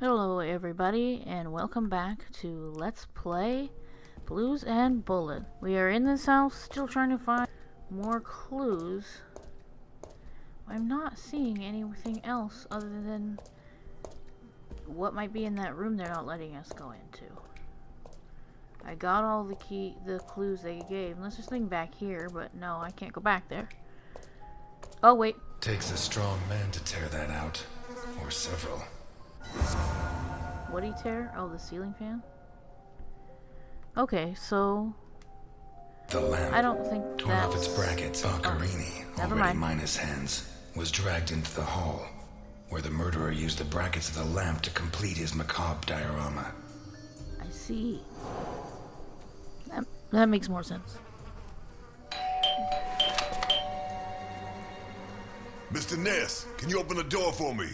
Hello everybody and welcome back to Let's Play Blues and Bullet. We are in this house still trying to find more clues. I'm not seeing anything else other than what might be in that room they're not letting us go into. I got all the clues they gave. Unless there's something back here, but no, I can't go back there. Oh wait. Takes a strong man to tear that out. Or several. What did he tear? Oh, the ceiling fan? Okay, so... The lamp, I don't think torn off its brackets, Boccherini, already minus hands, was dragged into the hall, where the murderer used the brackets of the lamp to complete his macabre diorama. I see. That makes more sense. Mr. Ness, can you open the door for me?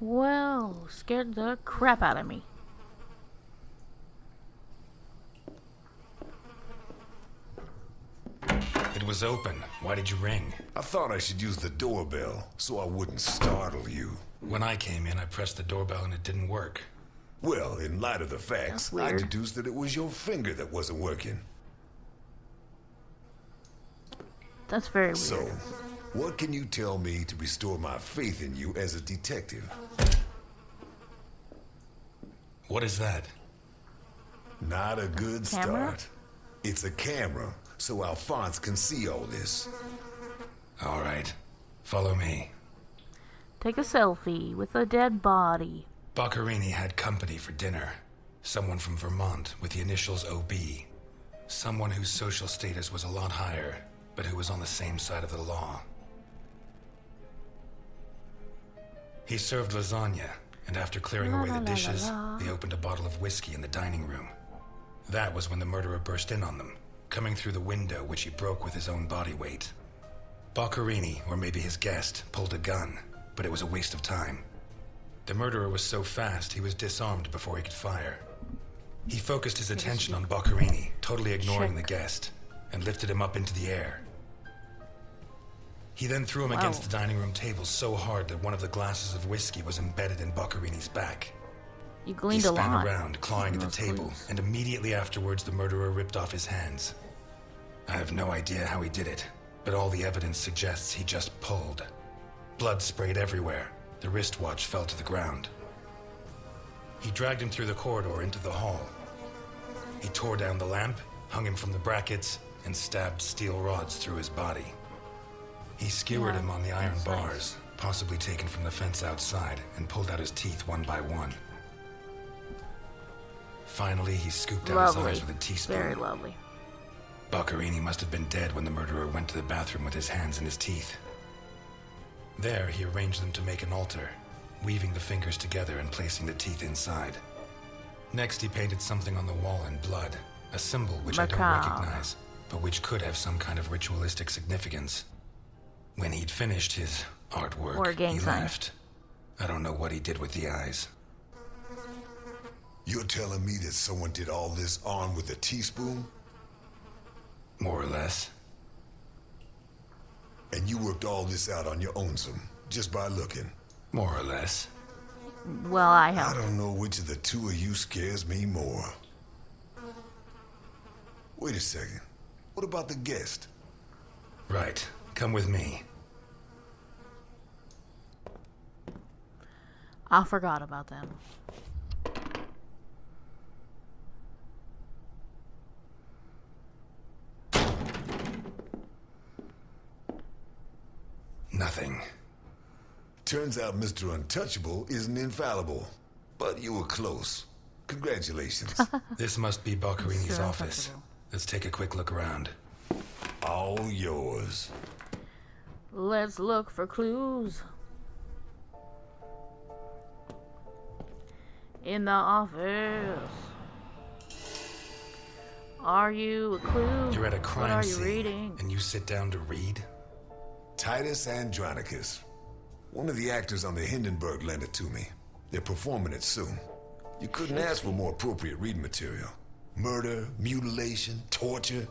Well, scared the crap out of me. It was open. Why did you ring? I thought I should use the doorbell so I wouldn't startle you. When I came in, I pressed the doorbell and it didn't work. Well, in light of the facts, I deduced that it was your finger that wasn't working. That's very weird. So, what can you tell me to restore my faith in you as a detective? What is that? Not a good Camera? start. It's a camera, so Alphonse can see all this. All right. Follow me. Take a selfie with a dead body. Boccherini had company for dinner. Someone from Vermont with the initials OB. Someone whose social status was a lot higher, but who was on the same side of the law. He served lasagna, and after clearing away the dishes, they opened a bottle of whiskey in the dining room. That was when the murderer burst in on them, coming through the window which he broke with his own body weight. Boccherini, or maybe his guest, pulled a gun, but it was a waste of time. The murderer was so fast he was disarmed before he could fire. He focused his attention on Boccherini, totally ignoring the guest, and lifted him up into the air. He then threw him against the dining room table so hard that one of the glasses of whiskey was embedded in Boccherini's back. You gleaned a lot. He span around, clawing at the table, and immediately afterwards the murderer ripped off his hands. I have no idea how he did it, but all the evidence suggests he just pulled. Blood sprayed everywhere. The wristwatch fell to the ground. He dragged him through the corridor into the hall. He tore down the lamp, hung him from the brackets, and stabbed steel rods through his body. He skewered him on the iron bars, possibly taken from the fence outside, and pulled out his teeth one by one. Finally, he scooped out his eyes with a teaspoon. Very lovely. Boccherini must have been dead when the murderer went to the bathroom with his hands in his teeth. There, he arranged them to make an altar, weaving the fingers together and placing the teeth inside. Next, he painted something on the wall in blood, a symbol which I don't recognize, but which could have some kind of ritualistic significance. When he'd finished his artwork, he left. I don't know what he did with the eyes. You're telling me that someone did all this armed with a teaspoon? More or less. And you worked all this out on your own, just by looking? More or less. Well, I helped. I don't know which of the two of you scares me more. Wait a second. What about the guest? Right. Come with me. I forgot about them. Nothing. Turns out Mr. Untouchable isn't infallible, but you were close. Congratulations. This must be Boccherini's office. Let's take a quick look around. All yours. Let's look for clues. In the office. Are you a clue? You're at a crime scene, reading? and you sit down to read? Titus Andronicus. One of the actors on the Hindenburg lent it to me. They're performing it soon. You couldn't ask for more appropriate reading material. Murder, mutilation, torture.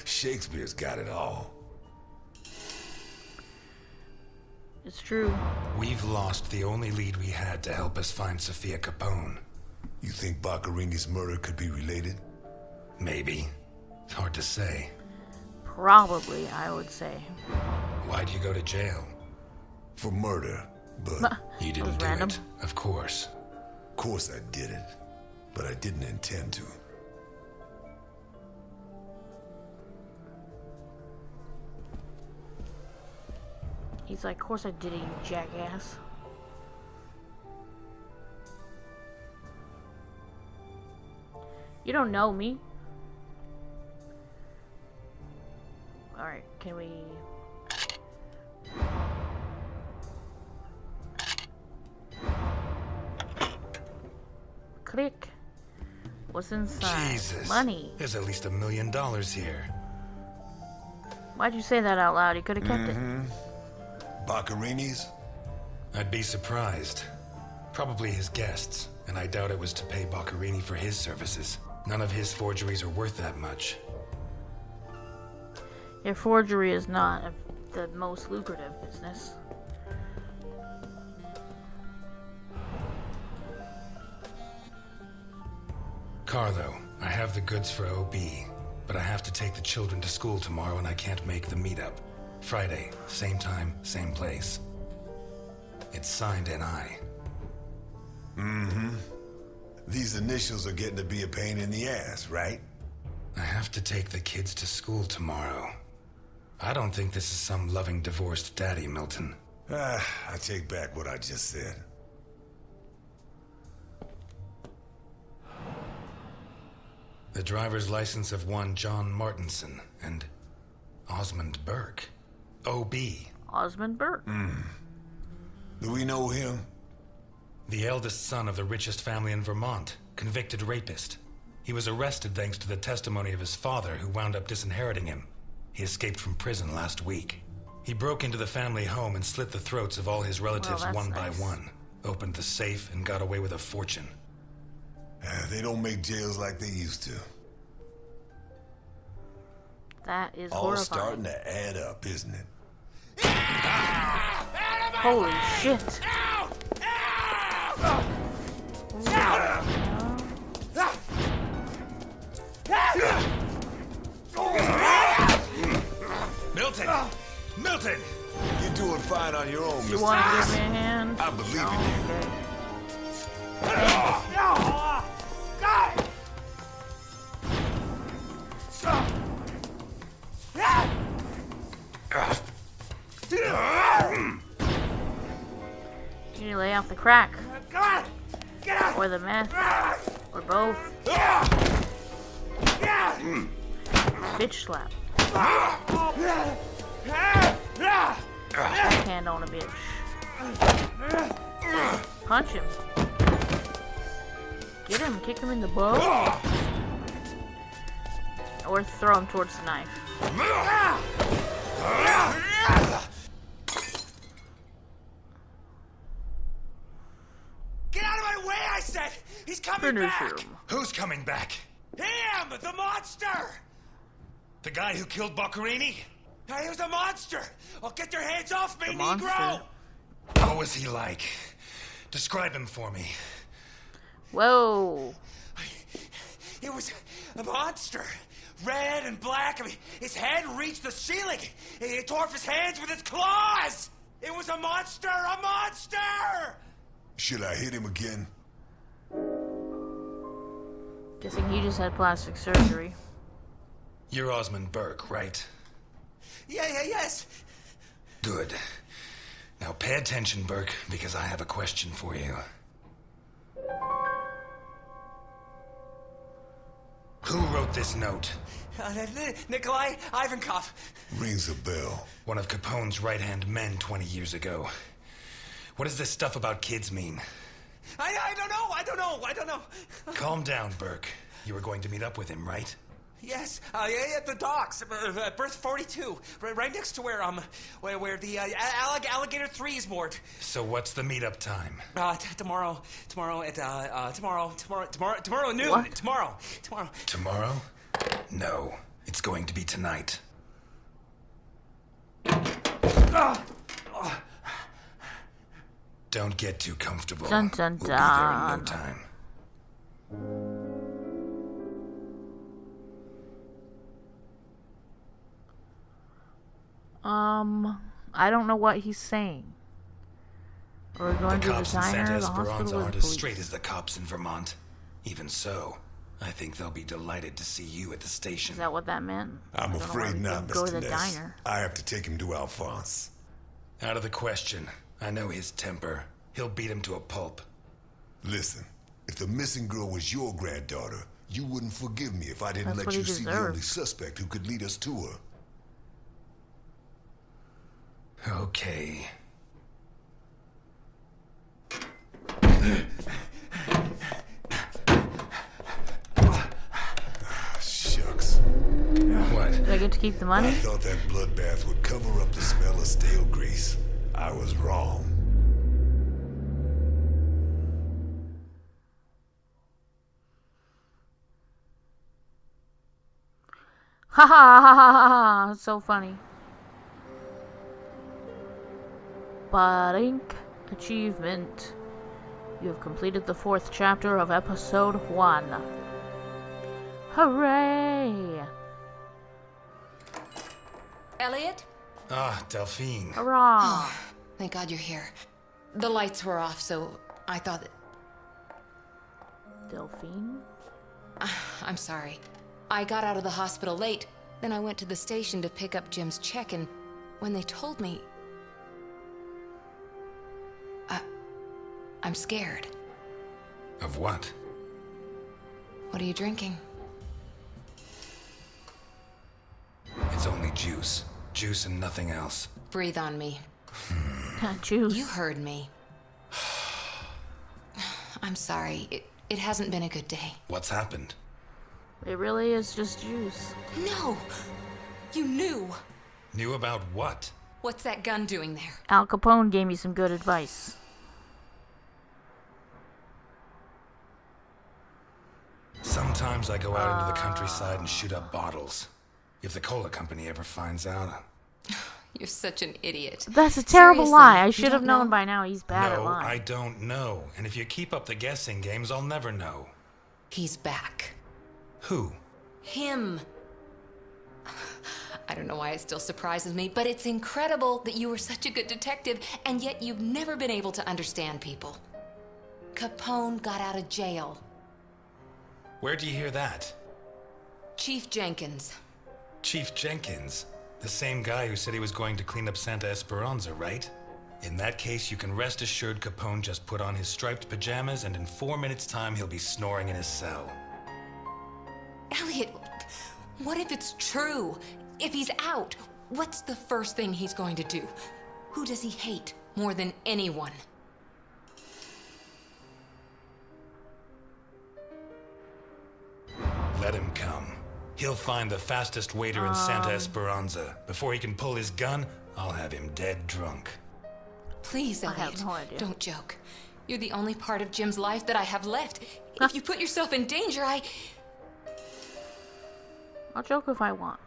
Shakespeare's got it all. It's true. We've lost the only lead we had to help us find Sophia Capone. You think Boccarini's murder could be related? Maybe. It's hard to say. Probably, I would say. Why'd you go to jail? For murder, but... You didn't do random. it, of course. Of course I did it, but I didn't intend to. He's like, of course I did it, you jackass. You don't know me. Alright, can we... Click. What's inside? Jesus. Money. There's at least $1 million here. Why'd you say that out loud? He could have kept it. Boccarini's? I'd be surprised. Probably his guests, and I doubt it was to pay Boccarini for his services. None of his forgeries are worth that much. Yeah, forgery is not the most lucrative business. Carlo, I have the goods for OB, but I have to take the children to school tomorrow and I can't make the meetup. Friday, same time, same place. It's signed NI. These initials are getting to be a pain in the ass, right? I have to take the kids to school tomorrow. I don't think this is some loving divorced daddy, Milton. I take back what I just said. The driver's license of one John Martinson and Osmond Burke. OB. Osmond Burke. Do we know him? The eldest son of the richest family in Vermont. Convicted rapist. He was arrested thanks to the testimony of his father, who wound up disinheriting him. He escaped from prison last week. He broke into the family home and slit the throats of all his relatives that's one nice. by one. Opened the safe and got away with a fortune. They don't make jails like they used to. That is All horrifying. starting to add up, isn't it? Holy shit. Milton! Milton! You're doing fine on your own, You Mr. want to Harris. give me a hand? I believe in you. You need to lay off the crack. Or the meth. Or both. Bitch slap. Backhand on a bitch. Punch him. Get him. Kick him in the butt. Or throw him towards the knife. Get out of my way, I said! He's coming Finish back! him. Who's coming back? Him! The monster! The guy who killed Boccarini? He was a monster! Oh, get your hands off me, The monster? Negro! What was he like? Describe him for me. Whoa. He was a monster. Red and black. I mean, his head reached the ceiling. He tore off his hands with his claws! It was a monster! A monster! Should I hit him again? Guessing he just had plastic surgery. You're Osmond Burke, right? Yes. Good. Now pay attention, Burke, because I have a question for you. Who wrote this note? Nikolai Ivankov. Rings a bell. One of Capone's right-hand men 20 years ago. What does this stuff about kids mean? I don't know. Calm down, Burke. You were going to meet up with him, right? Yes, at the docks, berth 42, right next to where the alligator 3 is moored. So what's the meetup time? Tomorrow noon. What? Tomorrow. Tomorrow? No. It's going to be tonight. Don't get too comfortable. Dun, dun, We'll be there in no dun. time. I don't know what he's saying. We're The going to the cops in Santa diner, the Esperanza hospital, or aren't the as police. straight as the cops in Vermont. Even so, I think they'll be delighted to see you at the station. Is that what that meant? I'm I don't know why afraid we not, didn't go to Mr. the Ness. diner. I have to take him to Alphonse. Out of the question. I know his temper. He'll beat him to a pulp. Listen, if the missing girl was your granddaughter, you wouldn't forgive me if I didn't That's let what he you see the deserved. only suspect who could lead us to her. Okay. Shucks. What? Do I get to keep the I money? thought that bloodbath would cover up the smell of stale grease. I was wrong. Ha ha ha ha ha! So funny. Barink achievement. You have completed the 4th chapter of episode 1. Hooray! Elliot? Ah, Delphine. Hurrah! Thank God you're here. The lights were off, so I thought that... Delphine? I'm sorry. I got out of the hospital late, then I went to the station to pick up Jim's check, and when they told me... I'm scared. Of what? What are you drinking? It's only juice. Juice and nothing else. Breathe on me. Juice. You heard me. I'm sorry. It hasn't been a good day. What's happened? It really is just juice. No! You knew! Knew about what? What's that gun doing there? Al Capone gave me some good advice. Sometimes I go out into the countryside and shoot up bottles. If the cola company ever finds out... You're such an idiot. That's a terrible Seriously, lie. I you should have don't known know? by now he's bad at No, lying. I don't know. And if you keep up the guessing games, I'll never know. He's back. Who? Him. I don't know why it still surprises me, but it's incredible that you were such a good detective, and yet you've never been able to understand people. Capone got out of jail. Where'd you hear that? Chief Jenkins. Chief Jenkins. The same guy who said he was going to clean up Santa Esperanza, right? In that case, you can rest assured Capone just put on his striped pajamas, and in 4 minutes' time, he'll be snoring in his cell. Elliot, what if it's true? If he's out, what's the first thing he's going to do? Who does he hate more than anyone? Let him come. He'll find the fastest waiter in Santa Esperanza. Before he can pull his gun, I'll have him dead drunk. Please, I Elliot, have no idea. don't joke. You're the only part of Jim's life that I have left. If you put yourself in danger, I'll joke if I want.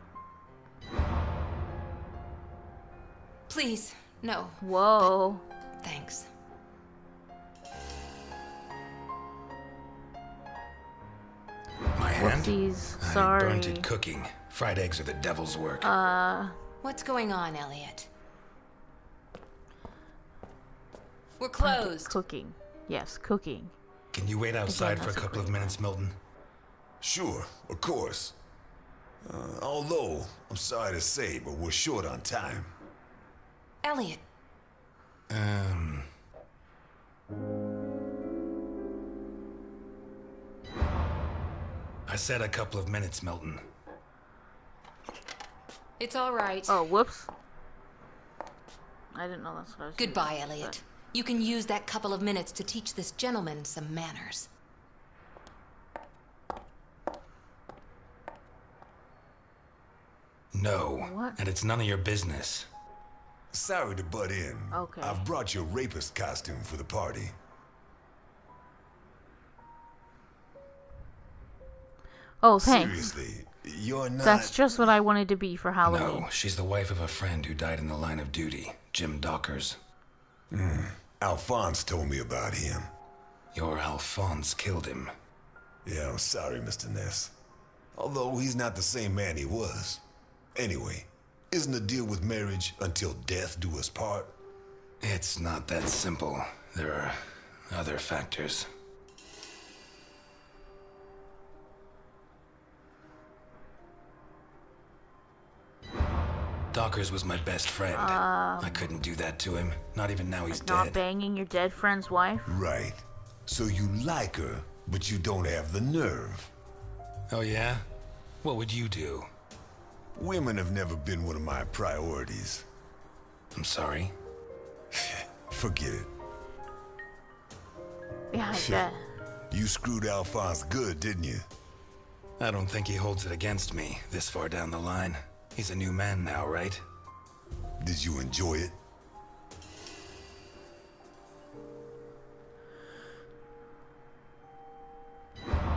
Please, no. Whoa. Thanks. My hand? Whoopsies. I Sorry. burnt it cooking. Fried eggs are the devil's work. What's going on, Elliot? We're closed. Cooking. Yes, cooking. Can you wait outside for a that's a couple of great minutes, Milton? Sure, of course. Although, I'm sorry to say, but we're short on time. Elliot, I said a couple of minutes, Milton. it's all right. Oh, whoops. I didn't know that's what I was Goodbye, doing, Elliot. You can use that couple of minutes to teach this gentleman some manners. No. What? And it's none of your business. Sorry to butt in. Okay. I've brought your rapist costume for the party. Oh, thanks. Seriously, you're not... That's just what I wanted to be for Halloween. No, she's the wife of a friend who died in the line of duty, Jim Dockers. Alphonse told me about him. Your Alphonse killed him. Yeah, I'm sorry, Mr. Ness. Although he's not the same man he was. Anyway, isn't the deal with marriage until death do us part? It's not that simple. There are other factors. Dockers was my best friend. I couldn't do that to him. Not even now he's Not dead. banging your dead friend's wife? Right. So you like her, but you don't have the nerve. Oh yeah? What would you do? Women have never been one of my priorities. I'm sorry. Forget it. Yeah, I bet. You screwed Alphonse good, didn't you? I don't think he holds it against me this far down the line. He's a new man now, right? Did you enjoy it?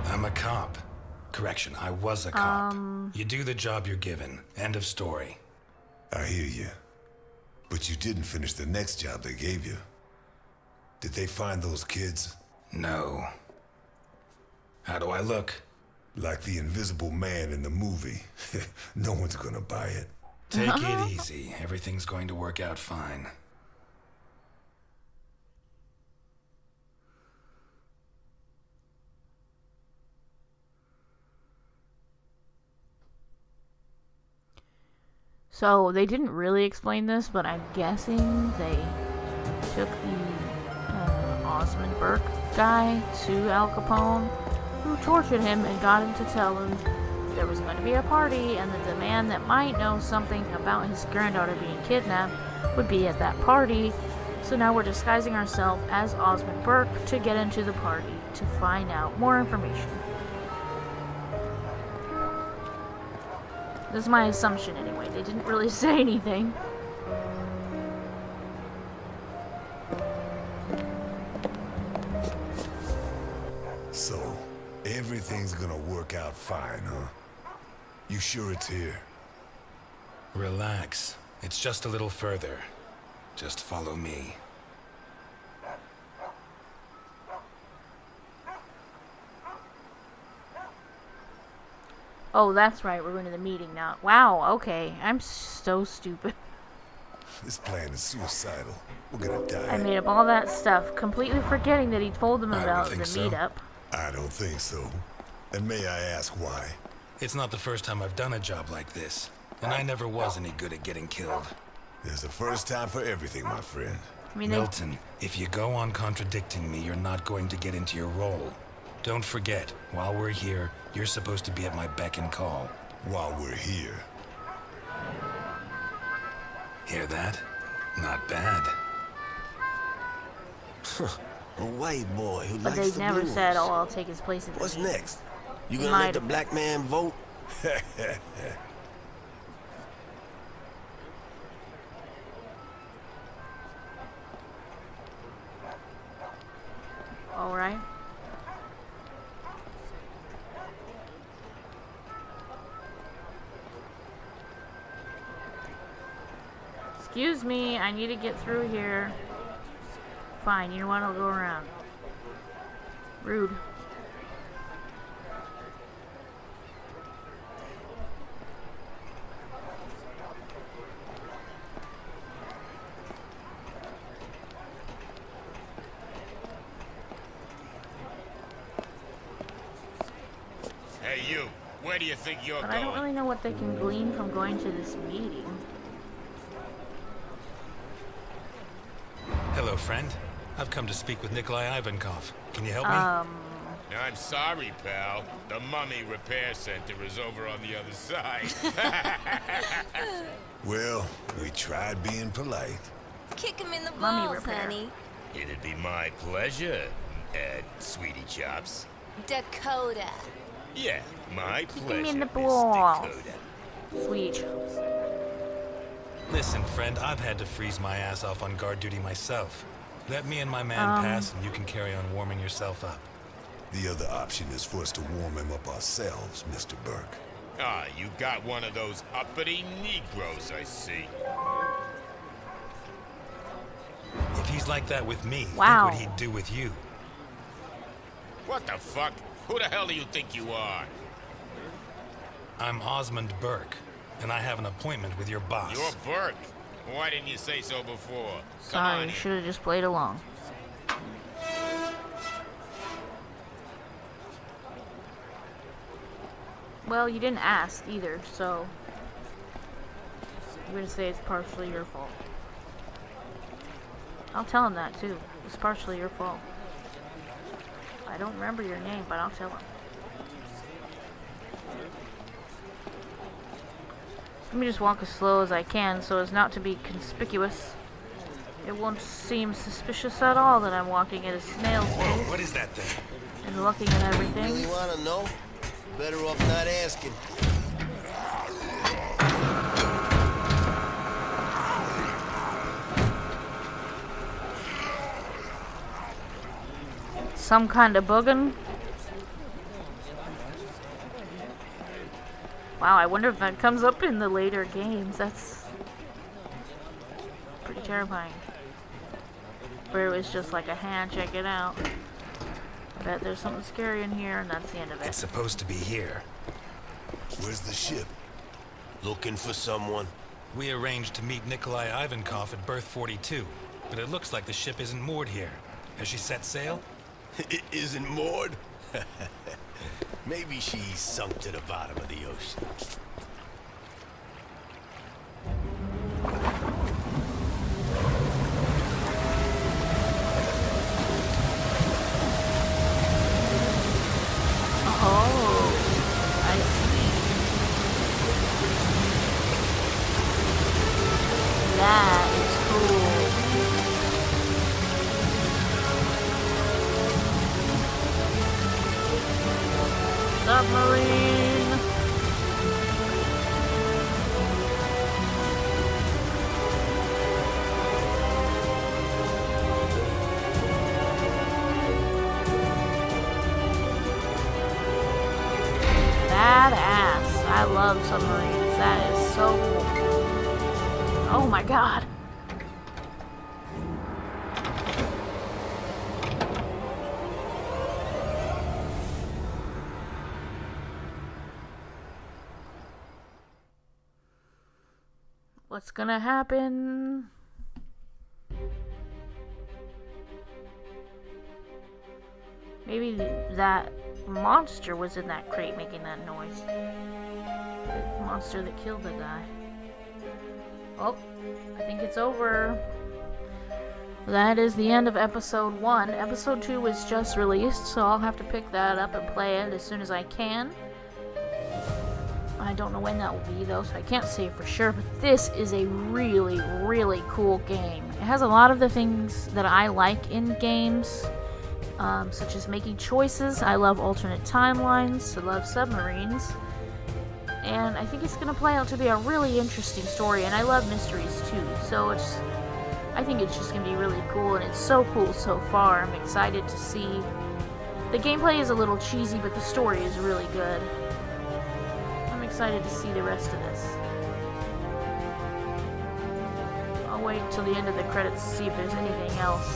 I'm a cop. Correction, I was a cop. You do the job you're given. End of story. I hear you. But you didn't finish the next job they gave you. Did they find those kids? No. How do I look? Like the invisible man in the movie. No one's gonna buy it. Take it easy. Everything's going to work out fine. So, they didn't really explain this, but I'm guessing they took the Osmond Burke guy to Al Capone, who tortured him and got him to tell him there was going to be a party and that the man that might know something about his granddaughter being kidnapped would be at that party. So now we're disguising ourselves as Osmond Burke to get into the party to find out more information. This is my assumption anyway. They didn't really say anything. So, everything's gonna work out fine, huh? You sure it's here? Relax. It's just a little further. Just follow me. Oh, that's right. We're going to the meeting now. Wow, okay. I'm so stupid. This plan is suicidal. We're gonna die. I made up all that stuff, completely forgetting that he told them I don't about the think so. meetup. I don't think so. And may I ask why? It's not the first time I've done a job like this. And I never was any good at getting killed. There's a first time for everything, my friend. I mean, Milton, if you go on contradicting me, you're not going to get into your role. Don't forget, while we're here, you're supposed to be at my beck and call. While we're here. Hear that? Not bad. A white boy who but likes they the never blues. said, oh, I'll take his place at the What's meeting. next? You gonna Might let the have black man vote? All right. Excuse me, I need to get through here. Fine, you know what? I'll go around. Rude. Hey, you. Where do you think you're But going? I don't really know what they can glean from going to this meeting. Hello, friend. I've come to speak with Nikolai Ivankov. Can you help me? I'm sorry, pal. The Mummy Repair Center is over on the other side. Well, we tried being polite. Kick him in the Mummy balls, repair. honey. It'd be my pleasure, Sweetie Chops. Dakota. Yeah, my pleasure, him in the Miss balls. Dakota. Sweet. Listen, friend, I've had to freeze my ass off on guard duty myself. Let me and my man pass, and you can carry on warming yourself up. The other option is for us to warm him up ourselves, Mr. Burke. Ah, you got one of those uppity Negroes, I see. If he's like that with me, Wow. think what he'd do with you. What the fuck? Who the hell do you think you are? I'm Osmond Burke, and I have an appointment with your boss. You're Burke. Why didn't you say so before? Come Sorry, on in. should have just played along. Well, you didn't ask either, so I'm gonna say it's partially your fault. I'll tell him that too. It's partially your fault. I don't remember your name, but I'll tell him. Let me just walk as slow as I can so as not to be conspicuous. It won't seem suspicious at all that I'm walking at a snail's pace What is that thing? and looking at everything. Really wanna know? Better off not asking. Some kind of boogin. Wow, I wonder if that comes up in the later games. That's pretty terrifying. Where it was just like a hand, check it out. I bet there's something scary in here, and that's the end of It's it. supposed to be here. Where's the ship? Looking for someone? We arranged to meet Nikolai Ivankov at berth 42, but it looks like the ship isn't moored here. Has she set sail? It isn't moored? Maybe she sunk to the bottom of the ocean. Oh, I see. That is cool. Submarine. Badass. I love submarines. That is so cool. Oh my god. What's gonna happen? Maybe that monster was in that crate making that noise. The monster that killed the guy. Oh, I think it's over. That is the end of episode 1. Episode 2 was just released, so I'll have to pick that up and play it as soon as I can. I don't know when that will be though, so I can't say for sure, but this is a really, really cool game. It has a lot of the things that I like in games, such as making choices. I love alternate timelines, I love submarines, and I think it's going to play out to be a really interesting story, and I love mysteries too, so I think it's just going to be really cool, and it's so cool so far. I'm excited to see. The gameplay is a little cheesy, but the story is really good. I'm excited to see the rest of this. I'll wait until the end of the credits to see if there's anything else.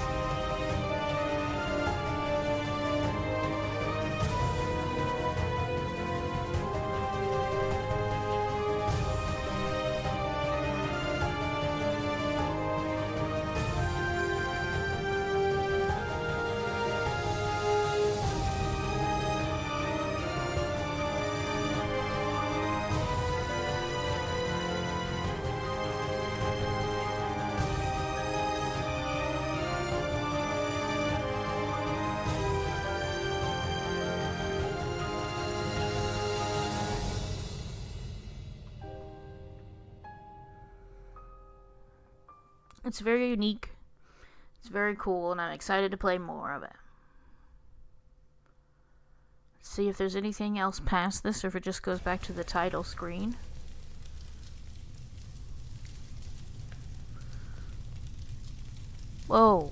It's very unique, it's very cool, and I'm excited to play more of it. Let's see if there's anything else past this, or if it just goes back to the title screen. Whoa.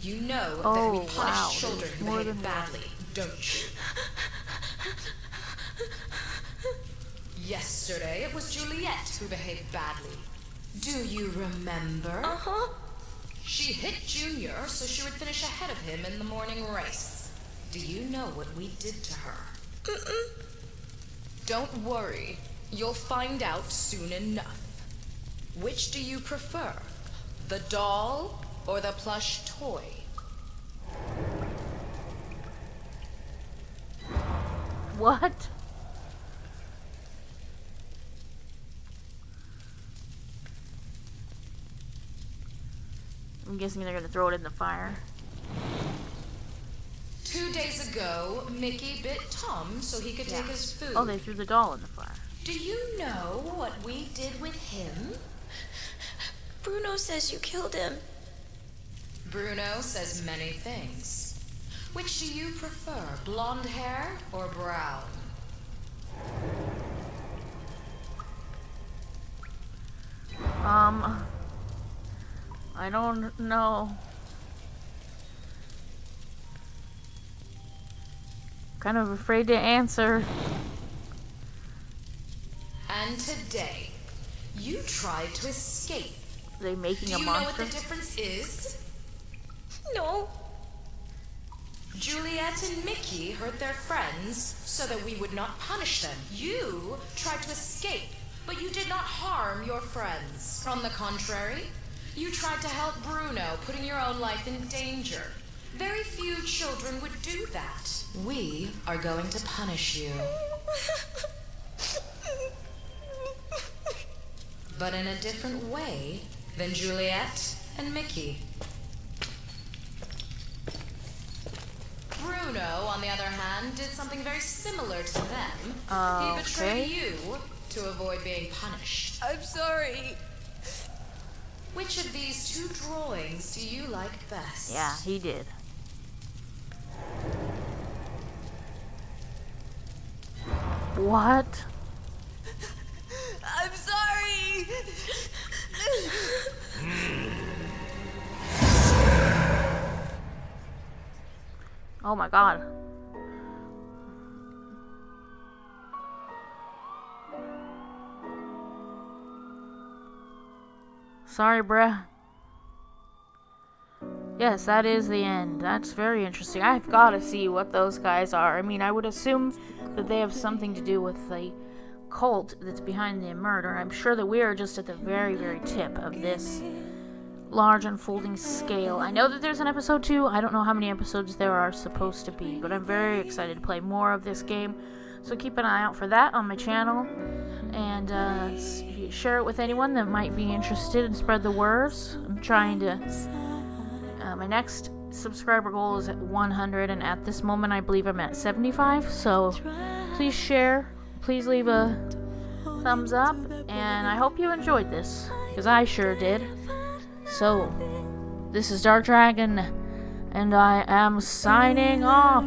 You know Oh, that we punish wow, children who more behave than badly, don't you? Yesterday, it was Juliet who behaved badly. Do you remember? Uh-huh. She hit Junior so she would finish ahead of him in the morning race. Do you know what we did to her? Mm-mm. Don't worry. You'll find out soon enough. Which do you prefer? The doll or the plush toy? What? I'm guessing they're gonna throw it in the fire. 2 days ago, Mickey bit Tom so he could take his food. Oh, they threw the doll in the fire. Do you know what we did with him? Bruno says you killed him. Bruno says many things. Which do you prefer, blonde hair or brown? I don't know. Kind of afraid to answer. And today, you tried to escape. Are they making Do a you know what monster? the difference is? No. Juliet and Mickey hurt their friends so that we would not punish them. You tried to escape, but you did not harm your friends. On the contrary, you tried to help Bruno, putting your own life in danger. Very few children would do that. We are going to punish you. But in a different way than Juliet and Mickey. Bruno, on the other hand, did something very similar to them. He betrayed you to avoid being punished. I'm sorry. Which of these two drawings do you like best? Yeah, he did. What? I'm sorry. Oh my god. Sorry, bruh. Yes, that is the end. That's very interesting. I've got to see what those guys are. I mean, I would assume that they have something to do with the cult that's behind the murder. I'm sure that we are just at the very, very tip of this large unfolding scale. I know that there's an episode 2. I don't know how many episodes there are supposed to be, but I'm very excited to play more of this game. So keep an eye out for that on my channel, and share it with anyone that might be interested and spread the words. I'm trying to... my next subscriber goal is at 100, and at this moment I believe I'm at 75, so please share, please leave a thumbs up, and I hope you enjoyed this, because I sure did. So, this is Dark Dragon, and I am signing off.